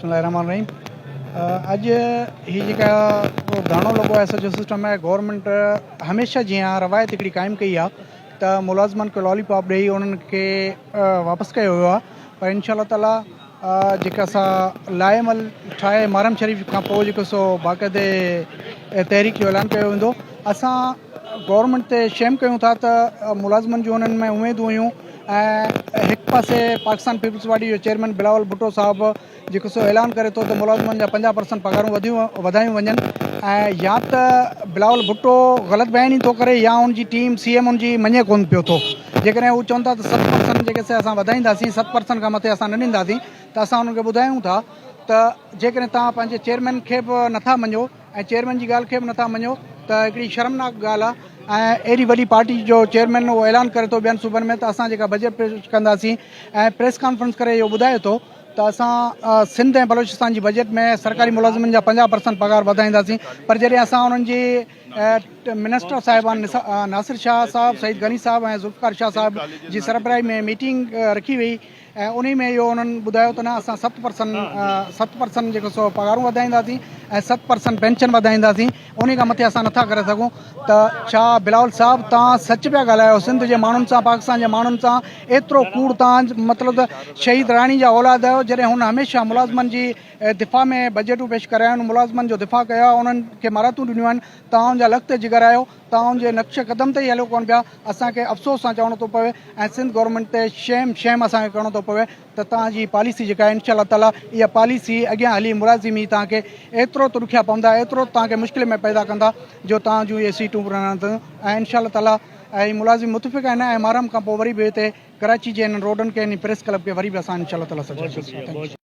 बिस्मिल्लाहिर्रहमानिर्रहीम। अॼु हीअ जेका गानो लॻो आहे सॼो सिस्टम आहे गवर्नमेंट हमेशह जीअं रवायत हिकिड़ी क़ाइमु कई आहे त मुलाज़िमनि खे लॉलीपॉप ॾेई उन्हनि खे वापसि कयो वियो आहे। पर इंशाअल्लाह ताला जेका असां लाएमल ठाहे महरम शरीफ़ खां पोइ जेको सो बाक़ाइदे तहरीक जो ऐलान कयो वेंदो। असां गवर्नमेंट ते शेम कयूं था त मुलाज़िमनि जूं उन्हनि में उमेदूं हुयूं ऐं हिकु पासे पाकिस्तान पीपल्स पार्टी जो चेयरमैन बिलावल भुट्टो साहिबु जेको सो ऐलान करे थो त मुलाज़िमनि जा 50% पगारूं वधायूं वञनि ऐं या त बिलावल भुट्टो ग़लति बयानी थो करे या उनजी टीम CM उनजी मञे कोन पियो थो। जेकॾहिं हू चवनि था त 7% जेके असां वधाईंदासीं 7% खां मथे असां न ॾींदासीं त असां उन्हनि खे ॿुधायूं था त जेकॾहिं तव्हां पंहिंजे चेयरमैन खे बि नथा मञो ऐं चेयरमैन जी ॻाल्हि खे बि नथा मञो त हिकिड़ी शर्मनाक ॻाल्हि आहे। ऐं एॾी वॾी पार्टी जो चेयरमैन उहो ऐलान करे थो ॿियनि सूबनि में त असां जेका बजट पेश कंदासीं ऐं प्रेस कॉन्फ्रेंस करे इहो ॿुधाए थो त असां सिंध ऐं बलोचिस्तान जी बजट में सरकारी मुलाज़िमनि जा 50% पगार वधाईंदासीं। पर जॾहिं असां उन्हनि जी मिनिस्टर साहिबान नासिर शाह साहिबु सईद गनी साहिबु ऐं ज़ुल्फ़िकार शाह साहिब जी सरबराही में मीटिंग रखी वई ऐं उन में इहो उन्हनि ॿुधायो त न असां 7% जेको सो पगारूं वधाईंदासीं ऐं 7% पेंशन वधाईंदासीं। उन खां मथे असां नथा करे सघूं। त छा बिलावल साहिबु तव्हां सच पिया ॻाल्हायो सिंध जे माण्हुनि सां पाकिस्तान जे माण्हुनि सां एतिरो कूड़ तव्हां मतिलबु त शहीद राणी जा औलाद आहियो जॾहिं हुन हमेशह मुलाज़िमनि जी दिफ़ा में बजटूं पेश कराया आहिनि मुलाज़िमनि जो दिफ़ा कयो आहे उन्हनि खे महारतूं ॾिनियूं आहिनि। तव्हां जा लख़्त जिगर आहियो तव्हां उनजे नक्श क़दम ते ई हलियो कोन पिया। असांखे अफ़सोस सां चवणो थो पवे ऐं सिंध गवर्नमेंट ते शेम असांखे करिणो थो पवे त तव्हांजी पॉलिसी जेका आहे इंशाअल्लाह ताला इहा पॉलिसी अॻियां हली मुलाज़िमी तव्हांखे एतिरो त ॾुखिया पवंदा एतिरो तव्हांखे मुश्किल में पैदा कंदा जो तव्हां जूं इहे सीटूं रहंदियूं ऐं इंशाअल्लाह ताला ऐं मुलाज़िम मुतफ़िक़ आहिनि ऐं महरम खां पोइ वरी बि हिते कराची जे हिन रोडनि खे हिन प्रेस क्लब खे वरी बि असां इंशाअल्लाह ताला